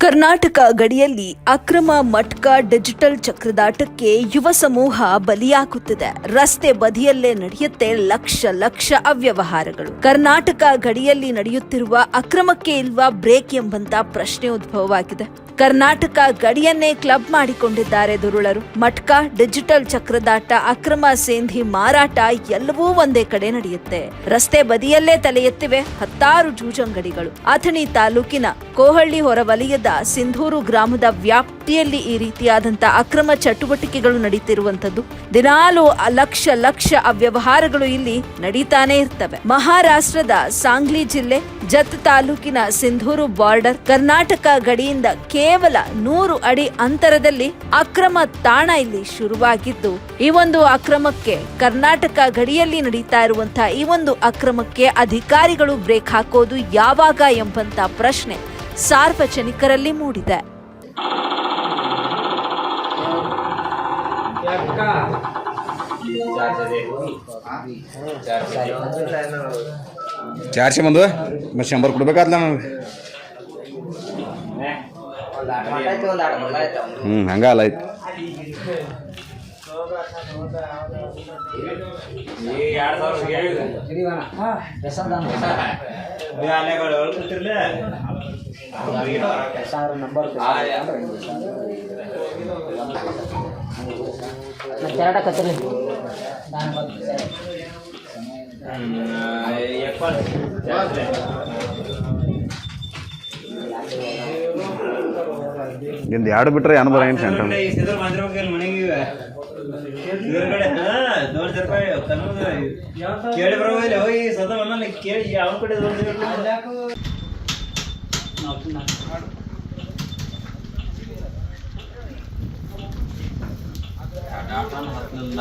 ಕರ್ನಾಟಕ ಗಡಿಯಲ್ಲಿ ಅಕ್ರಮ ಮಟ್ಕಾ ಡಿಜಿಟಲ್ ಚಕ್ರದಾಟಕ್ಕೆ ಯುವ ಸಮೂಹ ಬಲಿಯಾಗುತ್ತಿದೆ. ರಸ್ತೆ ಬದಿಯಲ್ಲೇ ನಡೆಯುತ್ತೆ ಲಕ್ಷ ಅವ್ಯವಹಾರಗಳು. ಕರ್ನಾಟಕ ಗಡಿಯಲ್ಲಿ ನಡೆಯುತ್ತಿರುವ ಅಕ್ರಮಕ್ಕೆ ಇಲ್ವಾ ಬ್ರೇಕ್ ಎಂಬಂತ ಪ್ರಶ್ನೆ ಉದ್ಭವವಾಗಿದೆ. ಕರ್ನಾಟಕ ಗಡಿಯನ್ನೇ ಕ್ಲಬ್ ಮಾಡಿಕೊಂಡಿದ್ದಾರೆ ದುರುಳರು. ಮಟ್ಕಾ, ಡಿಜಿಟಲ್ ಚಕ್ರದಾಟ, ಅಕ್ರಮ ಸೇಂಧಿ ಮಾರಾಟ ಎಲ್ಲವೂ ಒಂದೇ ಕಡೆ ನಡೆಯುತ್ತೆ. ರಸ್ತೆ ಬದಿಯಲ್ಲೇ ತಲೆ ಎತ್ತಿವೆ ಹತ್ತಾರು ಜೂಜಂಗಡಿಗಳು. ಅಥಣಿ ತಾಲೂಕಿನ ಕೋಹಳ್ಳಿ ಹೊರವಲಯದ ಸಿಂಧೂರು ಗ್ರಾಮದ ವ್ಯಾಪ್ತಿಯಲ್ಲಿ ಈ ರೀತಿಯಾದಂತಹ ಅಕ್ರಮ ಚಟುವಟಿಕೆಗಳು ನಡೀತಿರುವಂತದ್ದು. ದಿನಾಲೂ ಲಕ್ಷ ಅವ್ಯವಹಾರಗಳು ಇಲ್ಲಿ ನಡೀತಾನೆ ಇರ್ತವೆ. ಮಹಾರಾಷ್ಟ್ರದ ಸಾಂಗ್ಲಿ ಜಿಲ್ಲೆ ಜತ್ ತಾಲೂಕಿನ ಸಿಂಧೂರು ಬಾರ್ಡರ್ ಕರ್ನಾಟಕ ಗಡಿಯಿಂದ ಕೇವಲ 100 ಅಡಿ ಅಂತರದಲ್ಲಿ ಅಕ್ರಮ ತಾಣ ಇಲ್ಲಿ ಶುರುವಾಗಿದ್ದು, ಈ ಒಂದು ಅಕ್ರಮಕ್ಕೆ ಕರ್ನಾಟಕ ಗಡಿಯಲ್ಲಿ ನಡೀತಾ ಇರುವಂತಹ ಈ ಒಂದು ಅಕ್ರಮಕ್ಕೆ ಅಧಿಕಾರಿಗಳು ಬ್ರೇಕ್ ಹಾಕೋದು ಯಾವಾಗ ಎಂಬಂತ ಪ್ರಶ್ನೆ ಸಾರ್ವಜನಿಕರಲ್ಲಿ ಮೂಡಿದೆ. चारशे म्हणतो मग 100 ಕೊಡಬೇಕಾದ್ಲ ನನಗೆ ಹಂಗ ಅಲ್ಲ ಆಯ್ತು. ಇಂದು ಎರಡು ಬಿಟ್ರೆ ಅನುಭವ ಏನು ಸೆಂಟರ್ ಕೇಳಿ ಬರೋಲ್ಲ ಹೋಗಿ ಸದಾ ಮನ ಕೇಳಿ ಯಾವ ಕಡೆ ಹತ್ತಲಿಲ್ಲ